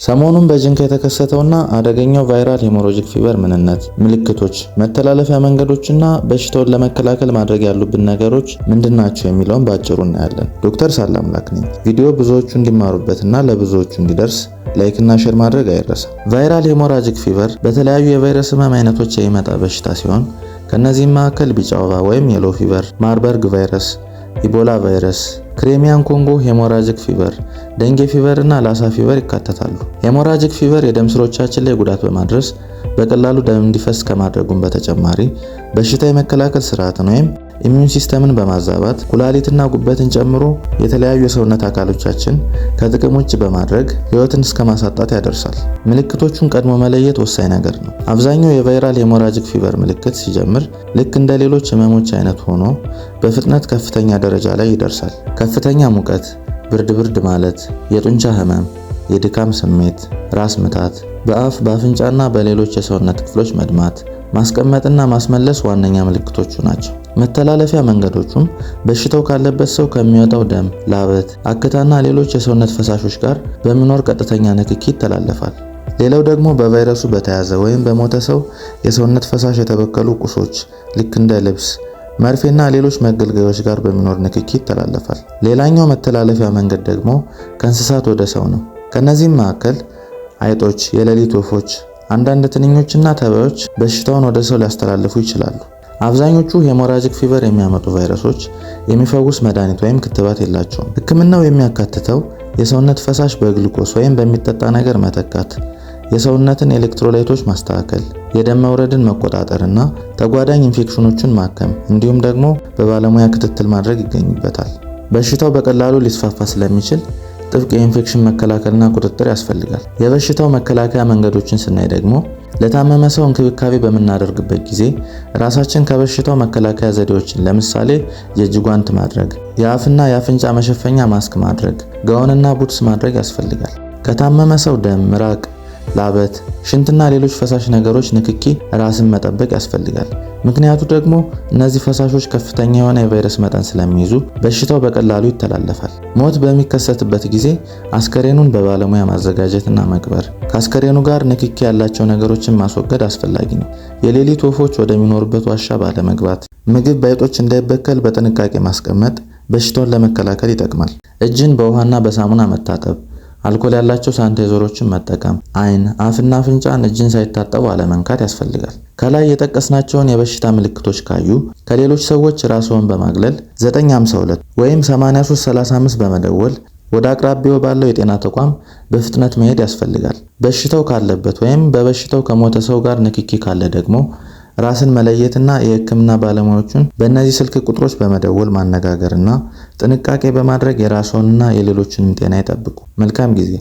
ሰሞኑን በጅንካ የተከሰተውና አደገኛው ቫይራል ሄሞራጂክ ፊቨር ምንነት፣ ምልክቶች፣ መተላለፊያ መንገዶችና በሽታውን ለመከላከል ማድረግ ያሉብን ነገሮች ምንድናቸው የሚለውን በአጭሩ እናያለን። ዶክተር ሳላምላክ ነኝ። ቪዲዮ ብዙዎቹ እንዲማሩበትና ለብዙዎቹ እንዲደርስ ላይክና ሼር ማድረግ አይረሳ። ቫይራል ሄሞራጂክ ፊቨር በተለያዩ የቫይረስ ህመም አይነቶች የሚመጣ በሽታ ሲሆን ከነዚህም መካከል ቢጫ ወባ ወይም የሎ ፊቨር፣ ማርበርግ ቫይረስ፣ ኢቦላ ቫይረስ፣ ክሬሚያን ኮንጎ ሄሞራጂክ ፊቨር፣ ደንጌ ፊቨር እና ላሳ ፊቨር ይካተታሉ። ሄሞራጂክ ፊቨር የደም ስሮቻችን ላይ ጉዳት በማድረስ በቀላሉ ደም እንዲፈስ ከማድረጉም በተጨማሪ በሽታ የመከላከል ስርዓትን ወይም ኢሚዩን ሲስተምን በማዛባት ኩላሊትና ጉበትን ጨምሮ የተለያዩ የሰውነት አካሎቻችን ከጥቅም ውጭ በማድረግ ህይወትን እስከ ማሳጣት ያደርሳል። ምልክቶቹን ቀድሞ መለየት ወሳኝ ነገር ነው። አብዛኛው የቫይራል ሄሞራጂክ ፊቨር ምልክት ሲጀምር ልክ እንደ ሌሎች ህመሞች አይነት ሆኖ በፍጥነት ከፍተኛ ደረጃ ላይ ይደርሳል። ከፍተኛ ሙቀት፣ ብርድ ማለት፣ የጡንቻ ህመም፣ የድካም ስሜት፣ ራስ ምታት፣ በአፍ በአፍንጫና በሌሎች የሰውነት ክፍሎች መድማት፣ ማስቀመጥና ማስመለስ ዋነኛ ምልክቶቹ ናቸው። መተላለፊያ መንገዶቹም በሽታው ካለበት ሰው ከሚወጣው ደም፣ ላበት፣ አክታና ሌሎች የሰውነት ፈሳሾች ጋር በሚኖር ቀጥተኛ ንክኪ ይተላለፋል። ሌላው ደግሞ በቫይረሱ በተያዘ ወይም በሞተ ሰው የሰውነት ፈሳሽ የተበከሉ ቁሶች ልክ እንደ ልብስ፣ መርፌና ሌሎች መገልገያዎች ጋር በሚኖር ንክኪ ይተላለፋል። ሌላኛው መተላለፊያ መንገድ ደግሞ ከእንስሳት ወደ ሰው ነው። ከነዚህም መካከል አይጦች፣ የሌሊት ወፎች፣ አንዳንድ ትንኞችና ተባዮች በሽታውን ወደ ሰው ሊያስተላልፉ ይችላሉ። አብዛኞቹ ሄሞራጂክ ፊቨር የሚያመጡ ቫይረሶች የሚፈውስ መድኃኒት ወይም ክትባት የላቸውም። ሕክምናው የሚያካትተው የሰውነት ፈሳሽ በግሉኮስ ወይም በሚጠጣ ነገር መተካት፣ የሰውነትን ኤሌክትሮላይቶች ማስተካከል፣ የደም መውረድን መቆጣጠርና ተጓዳኝ ኢንፌክሽኖችን ማከም እንዲሁም ደግሞ በባለሙያ ክትትል ማድረግ ይገኝበታል። በሽታው በቀላሉ ሊስፋፋ ስለሚችል ጥብቅ የኢንፌክሽን መከላከልና ቁጥጥር ያስፈልጋል። የበሽታው መከላከያ መንገዶችን ስናይ ደግሞ ለታመመ ሰው እንክብካቤ በምናደርግበት ጊዜ ራሳችን ከበሽታው መከላከያ ዘዴዎችን ለምሳሌ የእጅ ጓንት ማድረግ፣ የአፍና የአፍንጫ መሸፈኛ ማስክ ማድረግ፣ ጋውንና ቡትስ ማድረግ ያስፈልጋል። ከታመመ ሰው ደም፣ ምራቅ፣ ላበት፣ ሽንትና ሌሎች ፈሳሽ ነገሮች ንክኪ ራስን መጠበቅ ያስፈልጋል። ምክንያቱ ደግሞ እነዚህ ፈሳሾች ከፍተኛ የሆነ የቫይረስ መጠን ስለሚይዙ በሽታው በቀላሉ ይተላለፋል። ሞት በሚከሰትበት ጊዜ አስከሬኑን በባለሙያ ማዘጋጀትና መቅበር፣ ከአስከሬኑ ጋር ንክኪ ያላቸው ነገሮችን ማስወገድ አስፈላጊ ነው። የሌሊት ወፎች ወደሚኖሩበት ዋሻ ባለመግባት፣ ምግብ በአይጦች እንዳይበከል በጥንቃቄ ማስቀመጥ በሽታውን ለመከላከል ይጠቅማል። እጅን በውሃና በሳሙና መታጠብ፣ አልኮል ያላቸው ሳኒታይዘሮችን መጠቀም፣ አይን፣ አፍና አፍንጫን እጅን ሳይታጠቡ አለመንካት ያስፈልጋል። ከላይ የጠቀስናቸውን የበሽታ ምልክቶች ካዩ ከሌሎች ሰዎች ራስዎን በማግለል 952 ወይም 8335 በመደወል ወደ አቅራቢያው ባለው የጤና ተቋም በፍጥነት መሄድ ያስፈልጋል። በሽታው ካለበት ወይም በበሽታው ከሞተ ሰው ጋር ንክኪ ካለ ደግሞ ራስን መለየትና የሕክምና ባለሙያዎችን በእነዚህ ስልክ ቁጥሮች በመደወል ማነጋገርና ጥንቃቄ በማድረግ የራስዎንና የሌሎችንም ጤና ይጠብቁ። መልካም ጊዜ።